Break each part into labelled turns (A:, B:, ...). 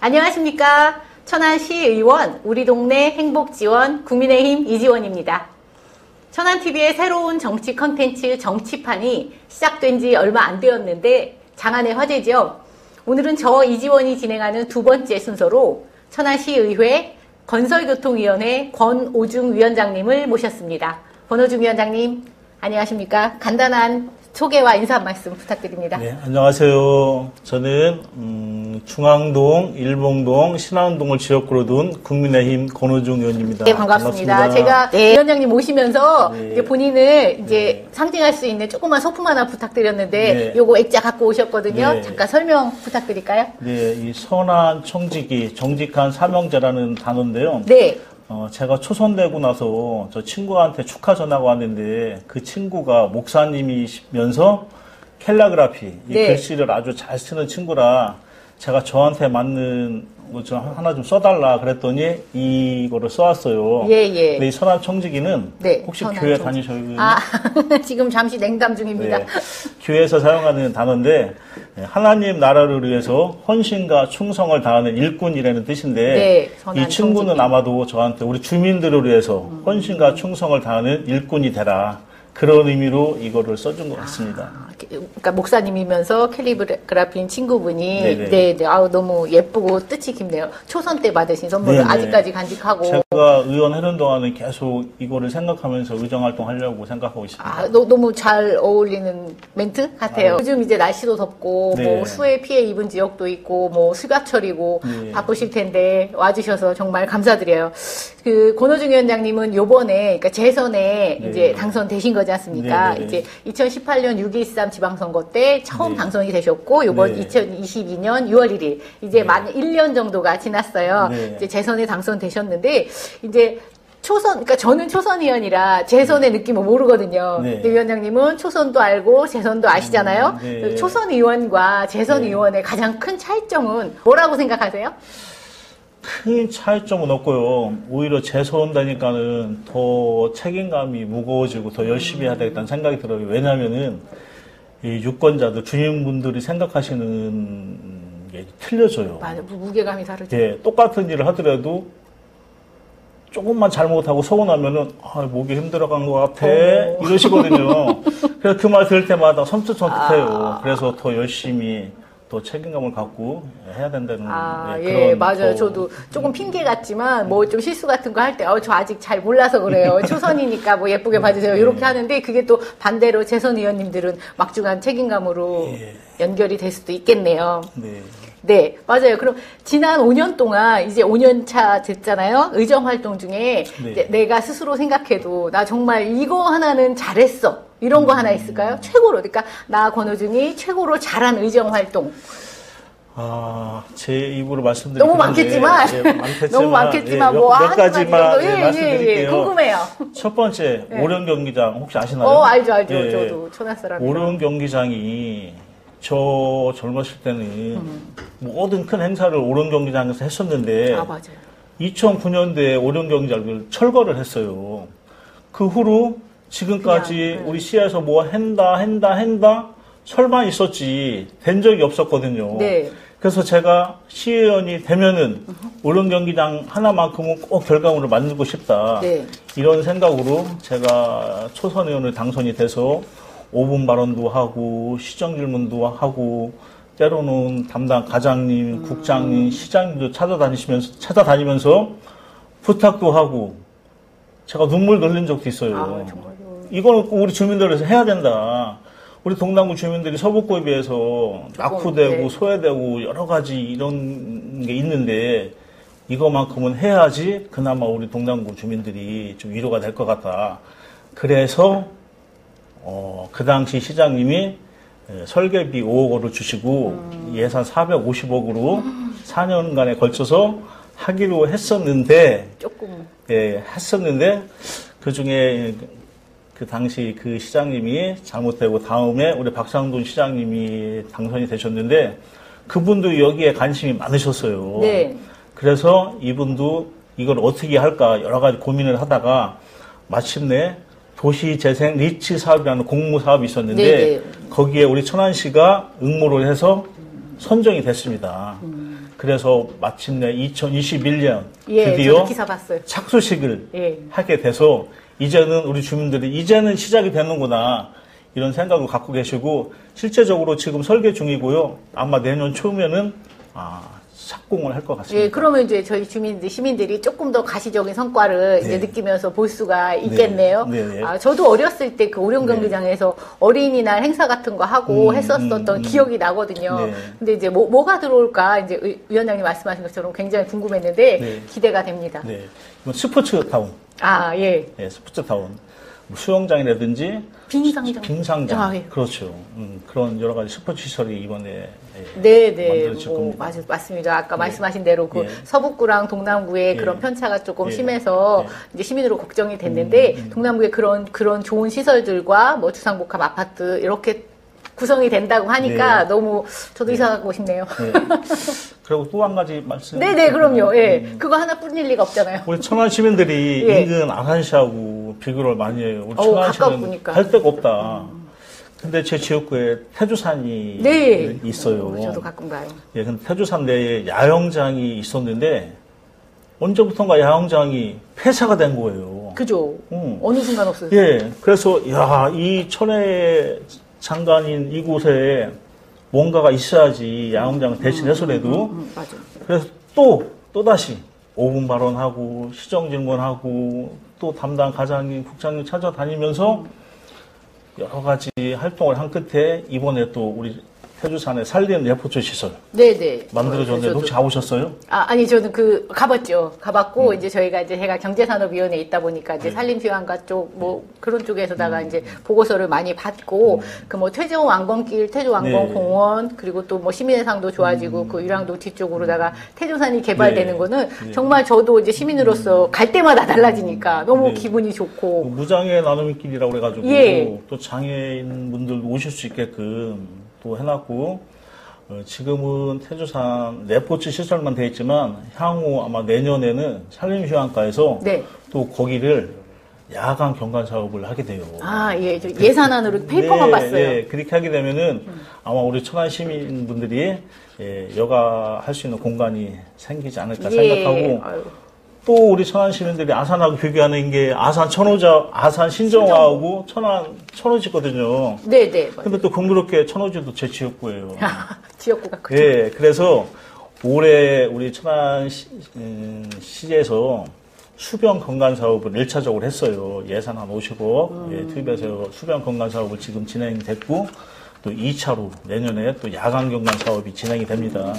A: 안녕하십니까. 천안시의원 우리 동네 행복지원 국민의힘 이지원입니다. 천안TV의 새로운 정치 컨텐츠 정치판이 시작된 지 얼마 안 되었는데 장안의 화제죠. 오늘은 저 이지원이 진행하는 두 번째 순서로 천안시의회 건설교통위원회 권오중 위원장님을 모셨습니다. 권오중 위원장님 안녕하십니까. 간단한 소개와 인사 한 말씀 부탁드립니다.
B: 네, 안녕하세요. 저는 중앙동, 일봉동, 신안동을 지역구로 둔 국민의힘 권오중 의원입니다.
A: 네, 반갑습니다. 제가 위원장님 모시면서 이제 본인을 이제 상징할 수 있는 조그만 소품 하나 부탁드렸는데 요거 액자 갖고 오셨거든요. 잠깐 설명 부탁드릴까요?
B: 네, 이 선한 청지기, 정직한 사명자라는 단어인데요.
A: 네.
B: 제가 초선되고 나서 저 친구한테 축하 전화가 왔는데 그 친구가 목사님이면서 캘리그라피, 이 글씨를 아주 잘 쓰는 친구라 제가 저한테 맞는 거 좀 하나 좀 써달라 그랬더니 이거를 써왔어요.
A: 예.
B: 근데 이 선한 청지기는 혹시 교회 다니셔요?
A: 지금 잠시 냉담 중입니다.
B: 네, 교회에서 사용하는 단어인데 하나님 나라를 위해서 헌신과 충성을 다하는 일꾼이라는 뜻인데 이 친구는 청지기. 아마도 저한테 우리 주민들을 위해서 헌신과 충성을 다하는 일꾼이 되라. 그런 의미로 이거를 써준 것 같습니다.
A: 그러니까 목사님이면서 캘리그라피인 친구분이 아우 너무 예쁘고 뜻이 깊네요. 초선 때 받으신 선물을 아직까지 간직하고.
B: 제가 의원 하는 동안은 계속 이거를 생각하면서 의정 활동하려고 생각하고 있습니다.
A: 너무 잘 어울리는 멘트 같아요. 요즘 이제 날씨도 덥고 뭐 수해 피해 입은 지역도 있고 뭐 휴가철이고 바쁘실 텐데 와주셔서 정말 감사드려요. 그 권오중 위원장님은 요번에 그러니까 재선에 이제 당선되신 거지 않습니까? 이제 2018년 6.13 지방선거 때 처음 당선이 되셨고 요번 2022년 6월 1일 이제 만 1년 정도가 지났어요. 이제 재선에 당선되셨는데 이제 그러니까 저는 초선 의원이라 재선의 느낌을 모르거든요. 근데 위원장님은 초선도 알고 재선도 아시잖아요. 초선 의원과 재선 의원의 가장 큰 차이점은 뭐라고 생각하세요?
B: 큰 차이점은 없고요. 오히려 재선다니까는 더 책임감이 무거워지고 더 열심히 해야 되겠다는 생각이 들어요. 왜냐면은 이 유권자들, 주민분들이 생각하시는 게 틀려져요.
A: 맞아요. 무게감이 다르죠.
B: 똑같은 일을 하더라도 조금만 잘못하고 서운하면은 목이 힘들어간 것 같아 이러시거든요. 그래서 그 말 들을 때마다 섬찟해요. 그래서 더 열심히 더 책임감을 갖고 해야 된다는 그런
A: 맞아요. 저도 조금 핑계 같지만 뭐 좀 실수 같은 거 할 때 저 아직 잘 몰라서 그래요. 초선이니까 뭐 예쁘게 봐주세요. 이렇게 하는데 그게 또 반대로 재선 의원님들은 막중한 책임감으로 연결이 될 수도 있겠네요. 네, 맞아요. 그럼 지난 5년 동안 이제 5년 차 됐잖아요. 의정 활동 중에 내가 스스로 생각해도 나 정말 이거 하나는 잘했어. 이런 거 하나 있을까요? 최고로. 그러니까 나 권오중이 최고로 잘한 의정 활동.
B: 제 입으로 말씀드리면
A: 너무 많겠지만 너무 많겠지만 뭐
B: 몇 가지만 말씀드릴게요.
A: 궁금해요.
B: 첫 번째 오령 경기장 혹시 아시나요?
A: 알죠. 저도 천안 사람이에요.
B: 오령 경기장이 저 젊었을 때는 모든 큰 행사를 오령 경기장에서 했었는데
A: 맞아요.
B: 2009년도에 오령 경기장을 철거를 했어요. 그 후로 지금까지 우리 시에서 뭐 한다 설만 있었지 된 적이 없었거든요. 그래서 제가 시의원이 되면은 오령 경기장 하나만큼은 꼭 결과물을 만들고 싶다. 이런 생각으로 제가 초선 의원을 당선이 돼서 5분 발언도 하고 시정 질문도 하고 때로는 담당 과장님, 국장님, 시장님도 찾아다니면서 부탁도 하고 제가 눈물 흘린 적도 있어요. 이거는 꼭 우리 주민들에서 해야 된다. 우리 동남구 주민들이 서북구에 비해서 낙후되고 소외되고 여러 가지 이런 게 있는데 이거만큼은 해야지 그나마 우리 동남구 주민들이 좀 위로가 될 것 같다. 그래서 그 당시 시장님이 설계비 5억 원을 주시고 예산 450억으로 4년간에 걸쳐서 하기로 했었는데 그 중에 그 당시 그 시장님이 잘못되고 다음에 우리 박상돈 시장님이 당선이 되셨는데 그분도 여기에 관심이 많으셨어요. 그래서 이분도 이걸 어떻게 할까 여러 가지 고민을 하다가 마침내 도시재생 리치 사업이라는 공모 사업이 있었는데 거기에 우리 천안시가 응모를 해서 선정이 됐습니다. 그래서 마침내 2021년
A: 예,
B: 드디어
A: 저도 기사 봤어요.
B: 착수식을
A: 예.
B: 하게 돼서 이제는 우리 주민들이 이제는 시작이 되는구나 이런 생각을 갖고 계시고 실제적으로 지금 설계 중이고요. 아마 내년 초면은 착공을 할 것 같습니다.
A: 예, 그러면 이제 저희 시민들이 조금 더 가시적인 성과를
B: 네.
A: 이제 느끼면서 볼 수가 있겠네요.
B: 네. 네.
A: 저도 어렸을 때 그 오룡경기장에서 어린이날 행사 같은 거 하고 했었었던 기억이 나거든요.
B: 네.
A: 근데 이제 뭐가 들어올까 이제 위원장님 말씀하신 것처럼 굉장히 궁금했는데
B: 네.
A: 기대가 됩니다.
B: 네. 이건 스포츠타운.
A: 예.
B: 네, 스포츠타운. 수영장이라든지 빙상장.
A: 예.
B: 그렇죠. 그런 여러 가지 스포츠 시설이 이번에
A: 네네.
B: 겁니다.
A: 맞습니다. 아까 말씀하신 대로 그 서북구랑 동남구의 그런 편차가 조금 심해서 이제 시민으로 걱정이 됐는데 동남구에 그런 좋은 시설들과 뭐 주상복합 아파트 이렇게 구성이 된다고 하니까 너무 저도 이사 가고 싶네요.
B: 그리고 또 한 가지 말씀.
A: 네네, 그럼요. 예. 그거 하나뿐일 리가 없잖아요.
B: 우리 천안 시민들이 인근 아산시하고 비교를 많이 해요. 우리 천안시는 할 데가 없다. 근데 제 지역구에 태주산이 있어요.
A: 저도 가끔 가요.
B: 예, 근데 태주산 내에 야영장이 있었는데 언제부턴가 야영장이 폐쇄가 된 거예요.
A: 그죠. 어느 순간 없어요.
B: 예, 그래서 이 천혜 장관인 이곳에 뭔가가 있어야지 야영장을 대신해서라도.
A: 맞아.
B: 그래서 또다시 5분 발언하고 시정질문하고 또 담당 과장님, 국장님 찾아다니면서 여러 가지 활동을 한 끝에 이번에 또 우리 태주산에 산림 레포츠 시설
A: 네네
B: 만들어졌는데 혹시 가보셨어요?
A: 아니 저는 가봤죠. 가봤고 이제 제가 경제산업위원회에 있다 보니까 이제 산림휴양가 쪽 뭐 그런 쪽에서다가 이제 보고서를 많이 받고 그 뭐 태조 왕건길, 태조 왕건공원 그리고 또 뭐 시민의상도 좋아지고 그 유랑도 뒤쪽으로다가 태조산이 개발되는 거는 정말 저도 이제 시민으로서 갈 때마다 달라지니까 너무 기분이 좋고
B: 무장애 나눔의 길이라고 그래가지고 또 장애인 분들도 오실 수 있게끔 또 해놨고 지금은 태주산 레포츠 시설만 돼 있지만 향후 아마 내년에는 산림휴양가에서 또 거기를 야간 경관 사업을 하게 돼요.
A: 저 예산안으로 페이퍼만 봤어요.
B: 그렇게 하게 되면은 아마 우리 천안 시민분들이 여가할 수 있는 공간이 생기지 않을까 생각하고 또 우리 천안 시민들이 아산하고 비교하는 게 아산 아산 신정화하고 천안 천호지거든요.
A: 네네.
B: 근데 또 공교롭게 천호지도 제 지역구예요.
A: 지역구가 크죠.
B: 네, 그래서 올해 우리 천안 시에서 수변 건강 사업을 1차적으로 했어요. 예산 한 50억 투입해서 수변 건강 사업을 지금 진행됐고 또 2차로 내년에 또 야간 경관 사업이 진행이 됩니다.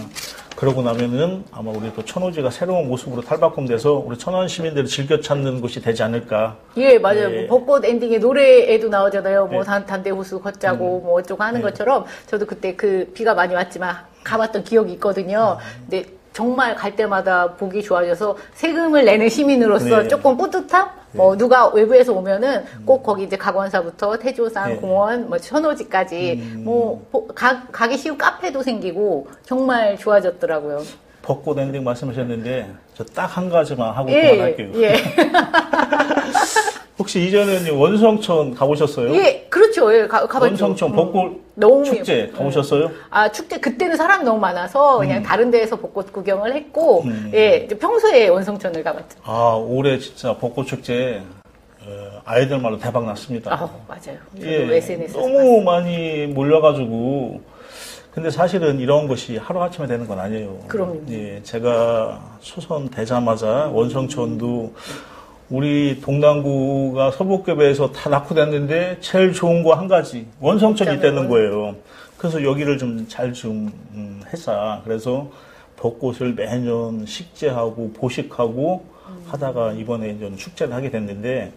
B: 그러고 나면은 아마 우리 또 천호지가 새로운 모습으로 탈바꿈돼서 우리 천안 시민들이 즐겨 찾는 곳이 되지 않을까.
A: 예, 맞아요. 뭐 벚꽃 엔딩에 노래에도 나오잖아요. 뭐 단대호수 걷자고 뭐 어쩌고 하는 것처럼 저도 그때 비가 많이 왔지만 가봤던 기억이 있거든요. 근데 정말 갈 때마다 보기 좋아져서 세금을 내는 시민으로서 조금 뿌듯함? 누가 외부에서 오면은 꼭 거기 이제 각원사부터 태조산 공원, 뭐 천호지까지 가기 쉬운 카페도 생기고 정말 좋아졌더라고요.
B: 벚꽃 엔딩 말씀하셨는데 저 딱 한 가지만 하고 그만할게요. 혹시 이전에는 원성천 가보셨어요?
A: 예, 그렇죠. 가봤죠.
B: 원성천 벚꽃 축제 가보셨어요?
A: 축제 그때는 사람이 너무 많아서 그냥 다른 데에서 벚꽃 구경을 했고, 이제 평소에 원성천을 가봤죠.
B: 올해 진짜 벚꽃 축제 아이들 말로 대박 났습니다.
A: 맞아요. 저도 SNS에서
B: 너무 봤어요. 많이 몰려가지고. 근데 사실은 이런 것이 하루아침에 되는 건 아니에요.
A: 그럼요.
B: 제가 수선되자마자 원성천도 우리 동남구가 서북교배에서 다 낙후됐는데 제일 좋은 거 한 가지 원성천이 있다는 거예요. 그래서 여기를 좀 잘 했자. 그래서 벚꽃을 매년 식재하고 보식하고 하다가 이번에 이제 축제를 하게 됐는데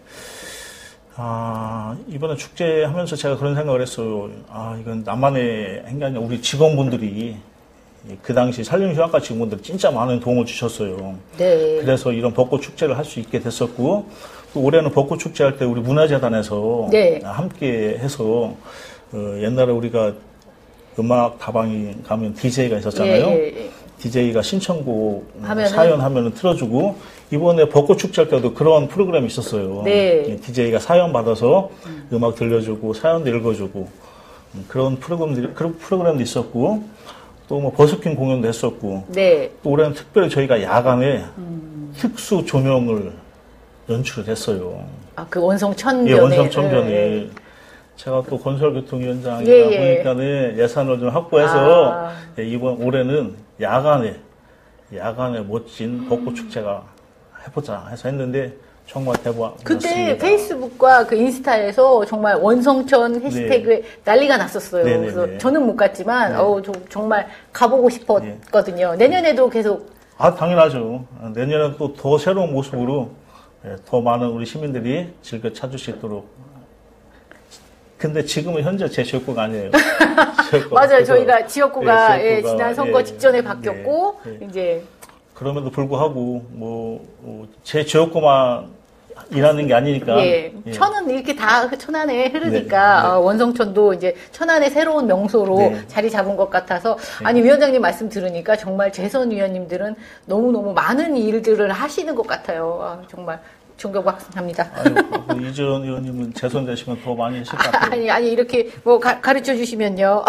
B: 이번에 축제하면서 제가 그런 생각을 했어요. 이건 나만의 행동이 아니라 우리 직원분들이 그 당시 산림휴양가 직원들 진짜 많은 도움을 주셨어요.
A: 네.
B: 그래서 이런 벚꽃 축제를 할 수 있게 됐었고 또 올해는 벚꽃 축제 할 때 우리 문화재단에서 함께 해서 옛날에 우리가 음악 다방이 가면 DJ가 있었잖아요. DJ가 신청곡 사연 하면은 틀어주고 이번에 벚꽃 축제 할 때도 그런 프로그램이 있었어요. DJ가 사연 받아서 음악 들려주고 사연도 읽어주고 그런 프로그램도 있었고 또 뭐 버스킹 공연도 했었고,
A: 네.
B: 또 올해는 특별히 저희가 야간에 특수 조명을 연출을 했어요.
A: 아, 그 원성천변에.
B: 예, 원성천변에.
A: 네.
B: 제가 또 건설교통위원장이다
A: 예.
B: 보니까는 예산을 좀 확보해서 예, 이번 올해는 야간에 멋진 벚꽃 축제가 해보자 해서 했는데 정말 대박이었습니다.
A: 그때 페이스북과 그 인스타에서 정말 원성천 해시태그에
B: 네.
A: 난리가 났었어요.
B: 네네네.
A: 그래서 저는 못 갔지만
B: 네.
A: 정말 가보고 싶었거든요. 내년에도 계속.
B: 아, 당연하죠. 내년에는 또 더 새로운 모습으로 예, 더 많은 우리 시민들이 즐겨 찾을 수 있도록. 근데 지금은 현재 제 지역구가 아니에요.
A: 맞아요. 저희가 지역구가,
B: 예,
A: 지난 선거 직전에 바뀌었고 이제
B: 그럼에도 불구하고 제 지역구만 일하는 게 아니니까.
A: 예. 천은 이렇게 다 천안에 흐르니까
B: 네.
A: 원성천도 이제 천안의 새로운 명소로
B: 네.
A: 자리 잡은 것 같아서 아니 위원장님 말씀 들으니까 정말 재선 위원님들은 너무너무 많은 일들을 하시는 것 같아요. 아, 정말 존경합니다.
B: 아유, 이재원 의원님은 재선되시면 더 많이 하실 것 같아요.
A: 아니 이렇게 뭐 가르쳐 주시면요.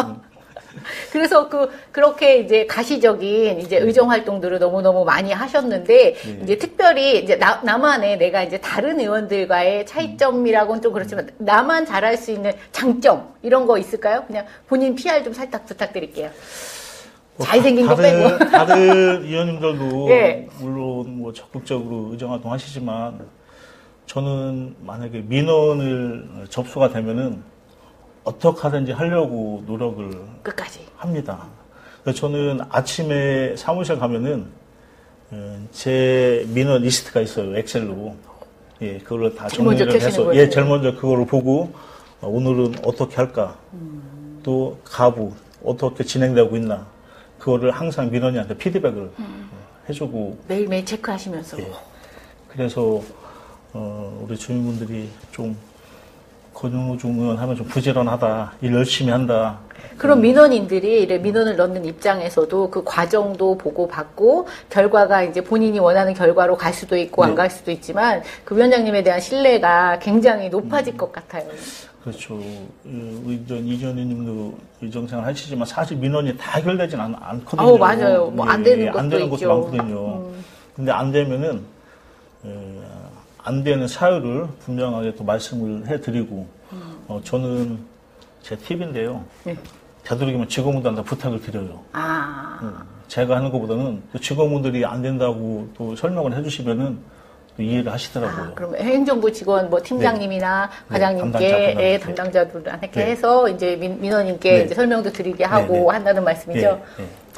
A: 그래서 그렇게 이제 가시적인 이제 의정 활동들을 너무너무 많이 하셨는데 이제 특별히 이제 나만의 내가 이제 다른 의원들과의 차이점이라고는 좀 그렇지만 나만 잘할 수 있는 장점 이런 거 있을까요? 그냥 본인 PR 좀 살짝 부탁드릴게요. 잘생긴 거 빼고.
B: 다른 의원님들도
A: 예.
B: 물론 뭐 적극적으로 의정 활동 하시지만 저는 만약에 민원을 접수가 되면은 어떻게 하든지 하려고 노력을
A: 끝까지
B: 합니다. 그래서 저는 아침에 사무실 가면은 제 민원 리스트가 있어요. 엑셀로. 예, 그걸로 다 정리를 해서 예, 제일 먼저 그거를 보고 오늘은 어떻게 할까? 또 가부 어떻게 진행되고 있나? 그거를 항상 민원인한테 피드백을 해주고
A: 매일매일 체크하시면서.
B: 예. 그래서 우리 주민분들이 좀 권영중 의원 하면 좀 부지런하다, 일 열심히 한다.
A: 그럼 민원인들이 민원을 넣는 입장에서도 그 과정도 보고 받고 결과가 이제 본인이 원하는 결과로 갈 수도 있고 안 갈 수도 있지만 그 위원장님에 대한 신뢰가 굉장히 높아질 것 같아요.
B: 그렇죠. 이전 의원님도 의정생활 하시지만 사실 민원이 다 해결되진 않거든요.
A: 맞아요. 뭐 안 되는 것도
B: 안 되는
A: 있죠.
B: 것도 많거든요. 근데 안 되면은 안 되는 사유를 분명하게 또 말씀을 해드리고 저는 제 팁인데요.
A: 네.
B: 되도록이면 직원분들한테 부탁을 드려요. 제가 하는 것보다는 직원분들이 안 된다고 또 설명을 해주시면은 또 이해를 하시더라고요.
A: 그럼 행정부 직원 뭐 팀장님이나 과장님께 담당자들한테 해서 이제 민원인께 이제 설명도 드리게 하고 한다는 말씀이죠.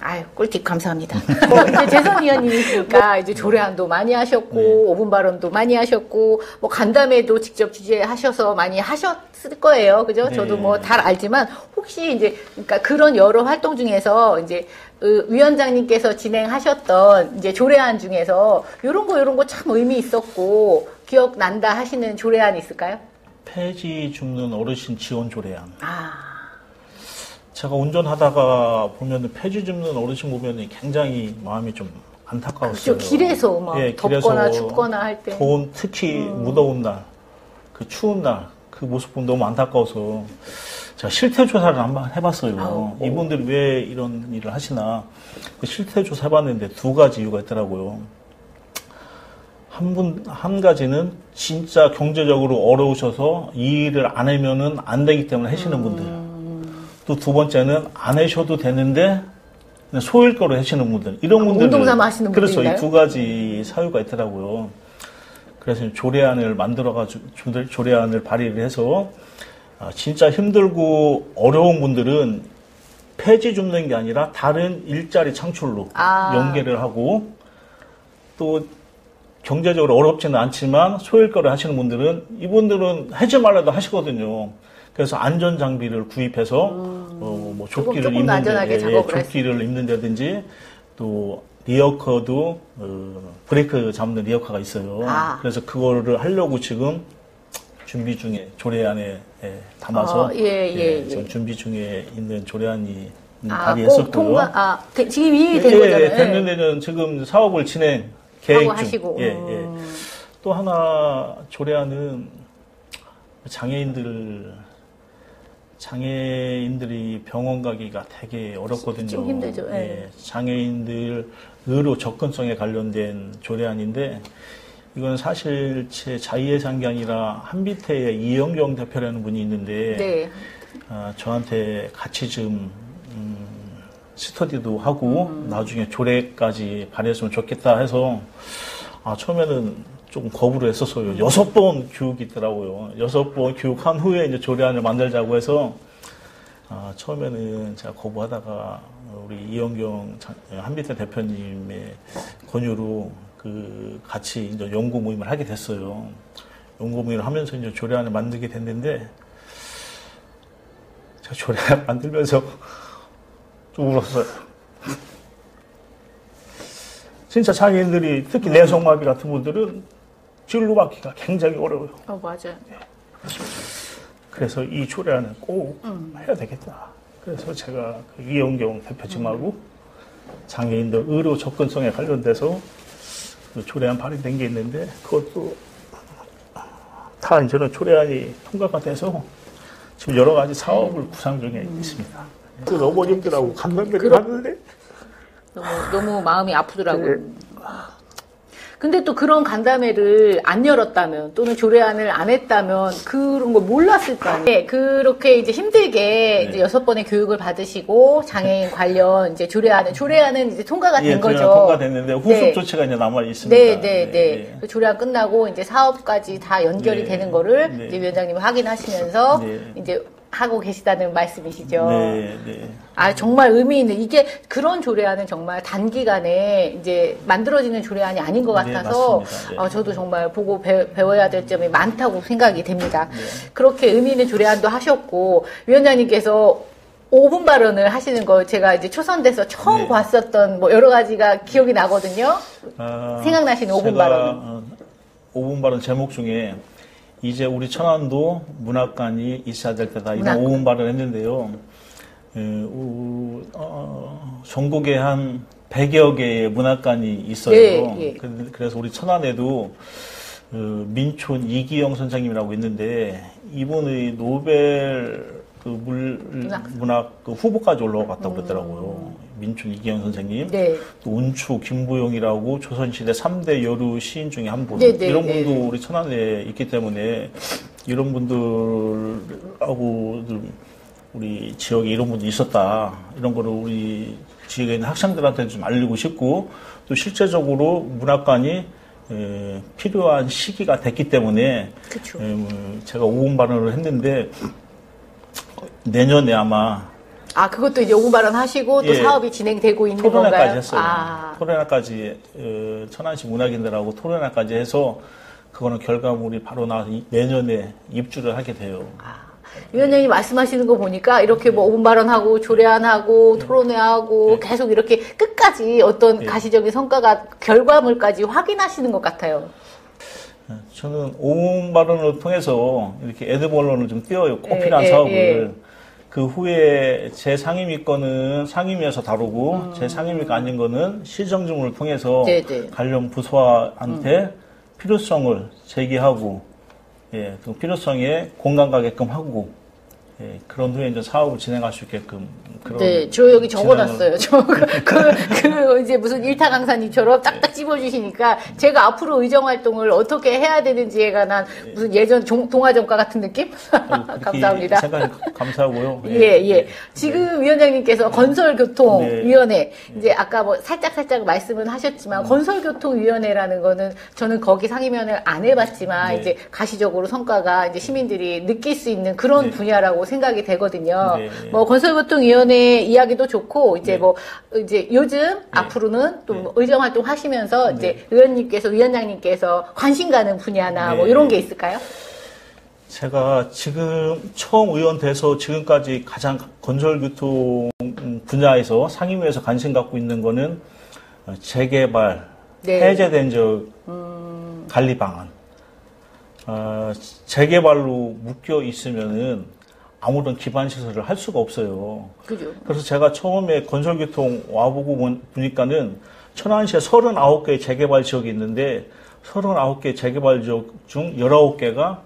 A: 아유, 꿀팁 감사합니다. 이제 재선위원님이시니까 이제 조례안도 많이 하셨고, 5분 발언도 많이 하셨고, 뭐 간담회도 직접 주재하셔서 많이 하셨을 거예요. 그죠? 저도 뭐 잘 알지만, 혹시 이제, 그러니까 그런 여러 활동 중에서 이제, 위원장님께서 진행하셨던 이제 조례안 중에서, 요런 거 참 의미 있었고, 기억난다 하시는 조례안 있을까요?
B: 폐지 줍는 어르신 지원 조례안. 제가 운전하다가 보면 폐지 줍는 어르신 보면 굉장히 마음이 좀 안타까웠어요.
A: 그렇죠. 길에서 막 덥거나 춥거나 할 때.
B: 특히 무더운 날, 그 추운 날, 그 모습 보면 너무 안타까워서 제가 실태조사를 한번 해봤어요. 이분들이 왜 이런 일을 하시나. 그 실태조사 해봤는데 두 가지 이유가 있더라고요. 한 가지는 진짜 경제적으로 어려우셔서 이 일을 안 하면은 안 되기 때문에 하시는 분들. 또 두 번째는 안 하셔도 되는데 소일거로 하시는 분들. 이런 분들.
A: 운동삼아 하시는 분들.
B: 그렇죠. 이 두 가지 사유가 있더라고요. 그래서 조례안을 만들어가지고 조례안을 발의를 해서 진짜 힘들고 어려운 분들은 폐지 줍는 게 아니라 다른 일자리 창출로 연계를 하고 또 경제적으로 어렵지는 않지만 소일거를 하시는 분들은 이분들은 하지 말라도 하시거든요. 그래서 안전 장비를 구입해서 뭐 조끼를 입는다든지 또 리어커도 브레이크 잡는 리어커가 있어요. 그래서 그거를 하려고 지금 준비 중에 조례안에 담아서 지금 준비 중에 있는 조례안이 발의했었고요.
A: 지금 이미 된 거잖아요.
B: 됐는데는 지금 사업을 진행 계획 중.
A: 하시고.
B: 또 하나 조례안은 장애인들 장애인들이 병원 가기가 되게 어렵거든요.
A: 좀 힘들죠. 예.
B: 예, 장애인들 의료 접근성에 관련된 조례안인데 이건 사실 제 자의의 사항이 아니라 한빛의 이영경 대표라는 분이 있는데
A: 네.
B: 저한테 같이 좀 스터디도 하고 나중에 조례까지 발의했으면 좋겠다 해서 처음에는 조금 거부를 했었어요. 6번 교육이 있더라고요. 6번 교육한 후에 이제 조례안을 만들자고 해서 처음에는 제가 거부하다가 우리 이영경 한빛의 대표님의 권유로 같이 이제 연구 모임을 하게 됐어요. 연구 모임을 하면서 이제 조례안을 만들게 됐는데 제가 조례안 만들면서 좀 울었어요. 진짜 장애인들이 특히 내성마비 같은 분들은 진로 받기가 굉장히 어려워요.
A: 맞아요.
B: 그래서 이 조례안을 꼭 해야 되겠다. 그래서 제가 이영경 대표님하고 장애인들 의료 접근성에 관련돼서 조례안 발의된 게 있는데 그것도 다 이제는 조례안이 통과가 돼서 지금 여러 가지 사업을 구상 중에 있습니다. 그 어머님들하고 간담회를 하는데
A: 너무 마음이 아프더라고요.
B: 네.
A: 근데 또 그런 간담회를 안 열었다면 또는 조례안을 안 했다면 그런 걸 몰랐을 거 아니에요. 네, 그렇게 이제 힘들게 이제 6번의 교육을 받으시고 장애인 관련 이제 조례안은 이제 통과가 된 거죠.
B: 통과됐는데 후속 조치가 이제 남아 있습니다.
A: 네. 그 조례안 끝나고 이제 사업까지 다 연결이 되는 거를 이제 위원장님이 확인하시면서 이제 하고 계시다는 말씀이시죠.
B: 네.
A: 정말 의미 있는, 이게 그런 조례안은 정말 단기간에 이제 만들어지는 조례안이 아닌 것 같아서,
B: 맞습니다.
A: 저도 정말 보고 배워야 될 점이 많다고 생각이 됩니다. 그렇게 의미 있는 조례안도 하셨고, 위원장님께서 5분 발언을 하시는 거 제가 이제 초선돼서 처음 봤었던 여러 가지가 기억이 나거든요. 생각나시는 5분 발언.
B: 5분 발언 제목 중에 이제 우리 천안도 문학관이 있어야 될 때다. 이런 5분 발언을 했는데요. 전국에 한 100여 개의 문학관이 있어요. 그래서 우리 천안에도 민촌 이기영 선생님이라고 있는데 이분의 노벨 문학 후보까지 올라갔다고 그러더라고요. 민촌 이기영 선생님, 또 운추 김부용이라고 조선시대 3대 여류 시인 중에 한 분. 이런 분도 우리 천안에 있기 때문에 이런 분들하고 우리 지역에 이런 분이 있었다. 이런 거를 우리 지역에 있는 학생들한테 좀 알리고 싶고 또 실제적으로 문학관이 필요한 시기가 됐기 때문에 제가 5분 발언을 했는데 내년에 아마
A: 그것도 이제 5분 발언 하시고 또 사업이 진행되고 있는
B: 토론회까지
A: 건가요?
B: 했어요. 토론회까지 천안시 문학인들하고 토론회까지 해서 그거는 결과물이 바로 나와서 내년에 입주를 하게 돼요.
A: 위원장님 말씀하시는 거 보니까 이렇게 5분 발언하고 조례안하고 토론회하고 계속 이렇게 끝까지 어떤 가시적인 성과가 결과물까지 확인하시는 것 같아요.
B: 저는 5분 발언을 통해서 이렇게 애드브 언론을 좀 띄워요. 꼭 필요한 사업을. 그 후에 제 상임위 거는 상임위에서 다루고 제 상임위가 아닌 거는 시정주문을 통해서 관련 부서한테 필요성을 제기하고 그 필요성에 공감 가게끔 하고 그런 후에 이제 사업을 진행할 수 있게끔
A: 저 여기 적어놨어요. 이제 무슨 일타 강사님처럼 딱딱 찝어주시니까 제가 앞으로 의정 활동을 어떻게 해야 되는지에 관한 무슨 예전 동아정과 같은 느낌? 감사합니다.
B: 생각 감사하고요.
A: 지금 위원장님께서 건설교통위원회 이제 아까 살짝 말씀은 하셨지만 건설교통위원회라는 거는 저는 거기 상임위원회를 안 해봤지만 이제 가시적으로 성과가 이제 시민들이 느낄 수 있는 그런 분야라고 생각이 되거든요. 건설교통위원회 이야기도 좋고 이제 이제 요즘 앞으로는 또 의정 활동 하시면서 이제 위원장님께서 관심 가는 분야나 이런 게 있을까요?
B: 제가 지금 처음 의원 돼서 지금까지 가장 건설교통 분야에서 상임위에서 관심 갖고 있는 거는 재개발, 해제된 지역 관리 방안. 재개발로 묶여 있으면은 아무런 기반 시설을 할 수가 없어요. 그래서 제가 처음에 건설교통 와보고 보니까는 천안시에 39개의 재개발 지역이 있는데 39개 재개발 지역 중 19개가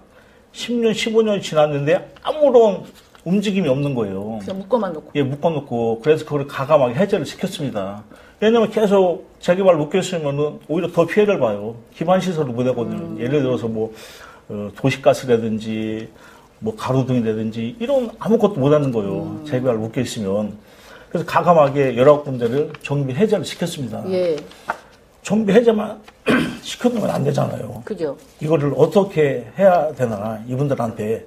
B: 10년, 15년이 지났는데 아무런 움직임이 없는 거예요.
A: 그냥 묶어만 놓고.
B: 예, 묶어놓고. 그래서 그걸 가감하게 해제를 시켰습니다. 왜냐면 계속 재개발 묶였으면은 오히려 더 피해를 봐요. 기반시설을 못 하거든요. 예를 들어서 뭐, 도시가스라든지, 뭐, 가로등이라든지, 이런 아무것도 못 하는 거예요. 재개발 묶여있으면. 그래서 가감하게 여러 군데를 정비 해제를 시켰습니다.
A: 예.
B: 정비 해제만 시켜놓으면 안 되잖아요.
A: 그죠.
B: 이거를 어떻게 해야 되나, 이분들한테.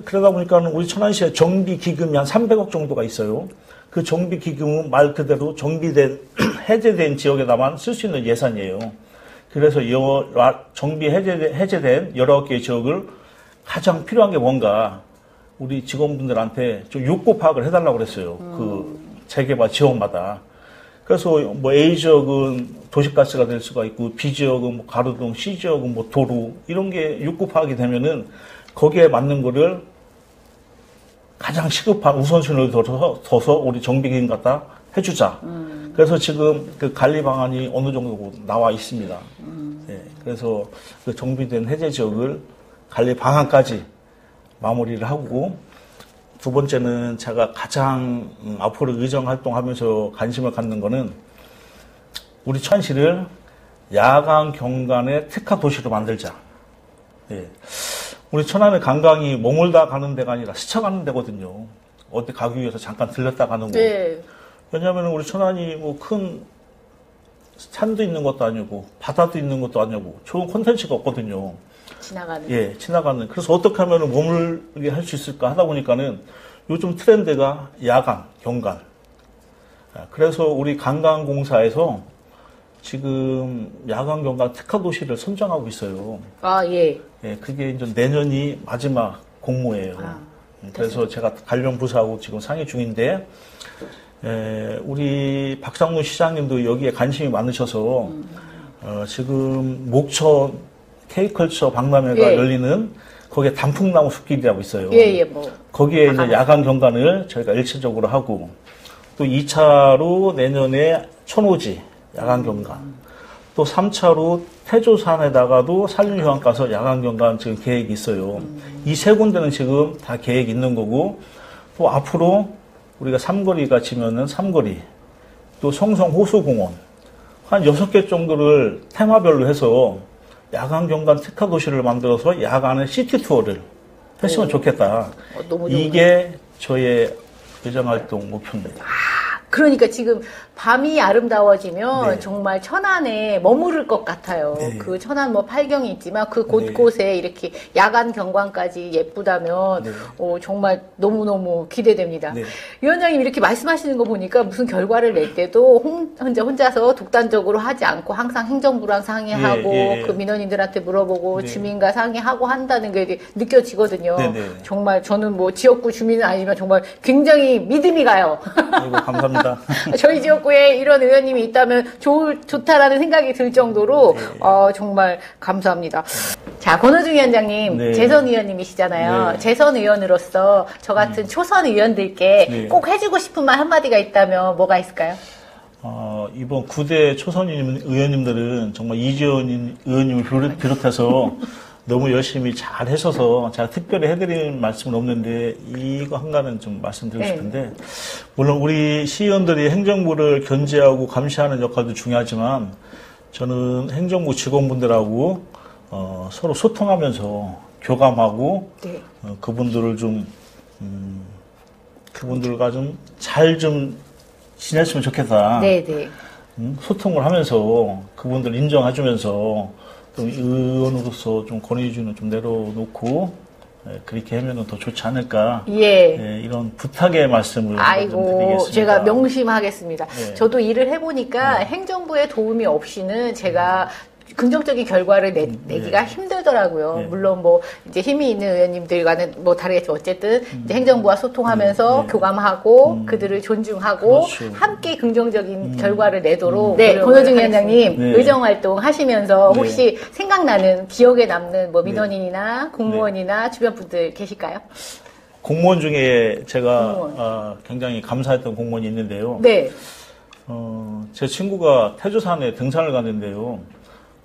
B: 그러다 보니까 우리 천안시에 정비 기금이 한 300억 정도가 있어요. 그 정비 기금은 말 그대로 정비된, 해제된 지역에다만 쓸 수 있는 예산이에요. 그래서 정비 해제된 여러 개의 지역을 가장 필요한 게 뭔가 우리 직원분들한테 좀 욕구 파악을 해달라고 그랬어요. 그 재개발 지역마다. 그래서 뭐 A 지역은 도시가스가 될 수가 있고 B 지역은 뭐 가로등, C 지역은 뭐 도로 이런 게 욕구 파악이 되면은 거기에 맞는 거를 가장 시급한 우선순위를 둬서 우리 정비기금 갖다 해주자. 그래서 지금 그 관리 방안이 어느 정도 나와 있습니다. 네, 그래서 그 정비된 해제 지역을 관리 방안까지 마무리를 하고 두 번째는 제가 가장 앞으로 의정 활동하면서 관심을 갖는 거는 우리 천안시를 야간 경관의 특화 도시로 만들자. 네. 우리 천안의 관광이 머물다 가는 데가 아니라 스쳐가는 데거든요. 어디 가기 위해서 잠깐 들렸다 가는 거.
A: 네.
B: 왜냐하면 우리 천안이 뭐 큰 산도 있는 것도 아니고 바다도 있는 것도 아니고 좋은 콘텐츠가 없거든요.
A: 지나가는.
B: 예, 지나가는. 그래서 어떻게 하면 머물게 할 수 있을까 하다 보니까는 요즘 트렌드가 야간, 경관. 그래서 우리 관광공사에서 지금 야간 경관 특화 도시를 선정하고 있어요.
A: 아, 예.
B: 예, 그게 이제 내년이 마지막 공모예요. 그래서 제가 관련 부서하고 지금 상의 중인데, 우리 박상무 시장님도 여기에 관심이 많으셔서, 지금 목천 K컬처 박람회가
A: 예.
B: 열리는 거기에 단풍나무 숲길이라고 있어요.
A: 예, 뭐.
B: 거기에 이제 야간 경관을 저희가 일차적으로 하고, 또 2차로 내년에 천오지 야간 경관, 또 3차로 태조산에다가도 산림휴양 가서 야간 경관 지금 계획이 있어요. 이 세 군데는 지금 다 계획이 있는 거고, 또 앞으로 우리가 삼거리가 지면은 삼거리, 또 성성 호수공원, 한 6개 정도를 테마별로 해서 야간 경관 특화 도시를 만들어서 야간에 시티 투어를 했으면 좋겠다.
A: 너무
B: 이게 저의 의정활동 목표입니다.
A: 그러니까 지금 밤이 아름다워지면
B: 네.
A: 정말 천안에 머무를 것 같아요.
B: 네.
A: 그 천안 뭐 팔경이 있지만 그 곳곳에 이렇게 야간 경관까지 예쁘다면
B: 네.
A: 정말 너무너무 기대됩니다.
B: 네.
A: 위원장님 이렇게 말씀하시는 거 보니까 무슨 결과를 낼 때도 혼자서 독단적으로 하지 않고 항상 행정부랑 상의하고
B: 예.
A: 그 민원인들한테 물어보고
B: 네.
A: 주민과 상의하고 한다는 게 느껴지거든요.
B: 네.
A: 정말 저는 뭐 지역구 주민은 아니지만 정말 굉장히 믿음이 가요.
B: 아이고, 감사합니다.
A: 저희 지역구에 이런 의원님이 있다면 좋다라는 생각이 들 정도로 정말 감사합니다. 자, 권호중 위원장님,
B: 네.
A: 재선 의원님이시잖아요.
B: 네.
A: 재선 의원으로서 저 같은 초선 의원들께
B: 네.
A: 꼭 해주고 싶은 말 한마디가 있다면 뭐가 있을까요?
B: 이번 9대 초선 의원님들은 정말 이지원 의원님을 비롯해서 너무 열심히 잘 하셔서 제가 특별히 해드릴 말씀은 없는데 이거 한 가지는 좀 말씀드리고
A: 네.
B: 싶은데, 물론 우리 시의원들이 행정부를 견제하고 감시하는 역할도 중요하지만 저는 행정부 직원분들하고 서로 소통하면서 교감하고
A: 네.
B: 그분들을 좀 그분들과 좀 잘 좀 지냈으면 좋겠다.
A: 네네.
B: 소통을 하면서 그분들 인정해주면서 좀 의원으로서 좀 권위주는 좀 내려놓고 그렇게 하면 더 좋지 않을까.
A: 예.
B: 이런 부탁의 말씀을 좀
A: 아이고,
B: 드리겠습니다.
A: 제가 명심하겠습니다.
B: 네.
A: 저도 일을 해보니까 행정부의 도움이 없이는 제가 긍정적인 결과를 내기가 힘들더라고요.
B: 네.
A: 물론 뭐 이제 힘이 있는 의원님들과는 뭐 다르겠지만 어쨌든 이제 행정부와 소통하면서 교감하고 그들을 존중하고
B: 그렇죠.
A: 함께 긍정적인 결과를 내도록. 네, 권호중 위원장님
B: 네.
A: 의정활동 하시면서
B: 네.
A: 혹시 생각나는 기억에 남는 뭐 민원인이나 공무원이나 주변 분들 계실까요?
B: 공무원 중에 제가 굉장히 감사했던 공무원이 있는데요.
A: 네.
B: 제 친구가 태조산에 등산을 갔는데요.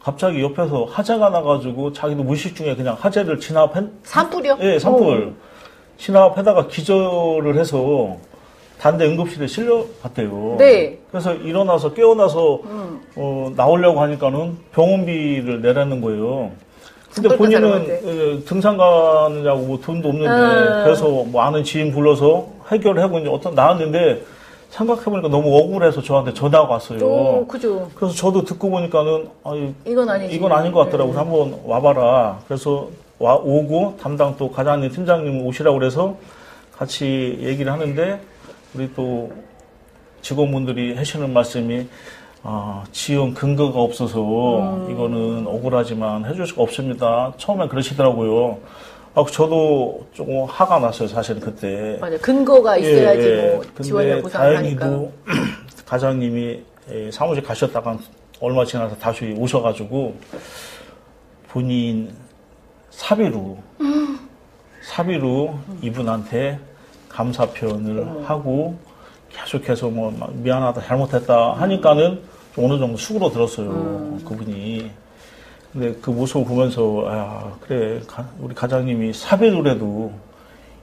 B: 갑자기 옆에서 화재가 나가지고 자기도 무의식 중에 그냥 화재를 진압한
A: 산불이요?
B: 예, 산불. 심압하다가 기절을 해서 단대 응급실에 실려갔대요.
A: 네.
B: 그래서 일어나서 깨어나서 나오려고 하니까는 병원비를 내라는 거예요. 근데 본인은 등산 가느냐고 뭐 돈도 없는데 그래서 뭐 아는 지인 불러서 해결하고 이제 나왔는데 생각해보니까 너무 억울해서 저한테 전화가 왔어요.
A: 그죠.
B: 그래서 저도 듣고 보니까는
A: 이건 아니지.
B: 이건 아닌 것 같더라고요. 한번 와봐라. 그래서 오고 담당 또 과장님, 팀장님 오시라고 그래서 같이 얘기를 하는데 우리 또 직원분들이 하시는 말씀이 지원 근거가 없어서 이거는 억울하지만 해줄 수가 없습니다. 처음엔 그러시더라고요. 저도 조금 화가 났어요, 사실은 그때.
A: 맞아요. 근거가 있어야지 뭐 지원을 보상을 하니까.
B: 다행히도 과장님이 사무실 가셨다가 얼마 지나서 다시 오셔가지고 본인 사비로 이분한테 감사 표현을 하고 계속해서 뭐 미안하다, 잘못했다 하니까는 좀 어느 정도 수그러 들었어요, 그분이. 근데 그 모습을 보면서 그래 우리 과장님이 사비로라도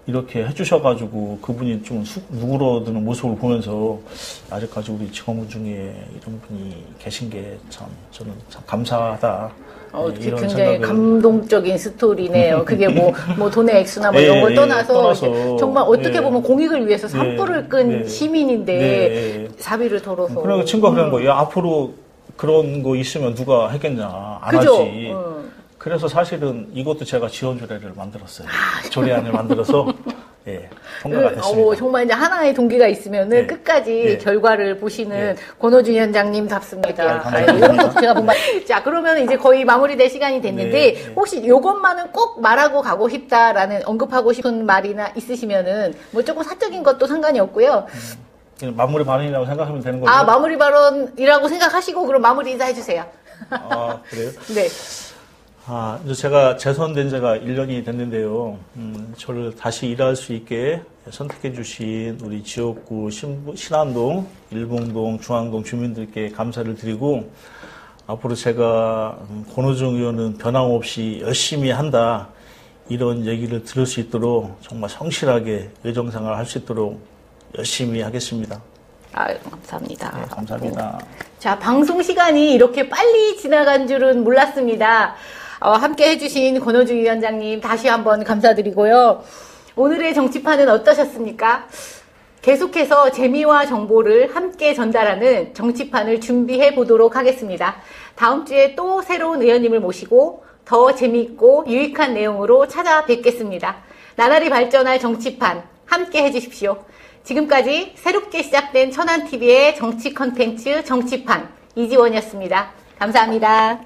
B: 이렇게 해주셔가지고 그분이 좀 누그러드는 모습을 보면서 아직까지 우리 직원분 중에 이런 분이 계신 게 참 저는 참 감사하다. 이런
A: 굉장히
B: 생각을.
A: 감동적인 스토리네요. 그게 뭐 돈의 액수나 뭐 이런 걸 떠나서 정말 어떻게 보면 공익을 위해서 산불을 끈 시민인데 사비를 털어서.
B: 그러니까 친구가 그러는 거예요. 앞으로 그런 거 있으면 누가 하겠냐. 안
A: 그죠?
B: 하지. 그래서 사실은 이것도 제가 지원 조례를 만들었어요. 조례안을 만들어서 통과가 됐습니다.
A: 정말 이제 하나의 동기가 있으면은 끝까지 결과를 보시는 권호준 위원장님답습니다. 이런 것도 제가 보면 자 그러면 이제 거의 마무리될 시간이 됐는데 혹시 이것만은 꼭 말하고 가고 싶다라는 언급하고 싶은 말이나 있으시면은 뭐 조금 사적인 것도 상관이 없고요.
B: 마무리 발언이라고 생각하면 되는 거죠?
A: 마무리 발언이라고 생각하시고 그럼 마무리 인사해 주세요.
B: 그래요?
A: 네.
B: 이제 제가 재선된 지가 1년이 됐는데요. 저를 다시 일할 수 있게 선택해 주신 우리 지역구 신안동, 일봉동, 중앙동 주민들께 감사를 드리고 앞으로 제가 권호중 의원은 변함없이 열심히 한다 이런 얘기를 들을 수 있도록 정말 성실하게 의정생활을 할 수 있도록 열심히 하겠습니다.
A: 감사합니다.
B: 네, 감사합니다.
A: 자, 방송 시간이 이렇게 빨리 지나간 줄은 몰랐습니다. 함께 해주신 권호중 위원장님 다시 한번 감사드리고요. 오늘의 정치판은 어떠셨습니까? 계속해서 재미와 정보를 함께 전달하는 정치판을 준비해 보도록 하겠습니다. 다음 주에 또 새로운 의원님을 모시고 더 재미있고 유익한 내용으로 찾아뵙겠습니다. 나날이 발전할 정치판 함께 해주십시오. 지금까지 새롭게 시작된 천안TV의 정치 컨텐츠 정치판 이지원이었습니다. 감사합니다.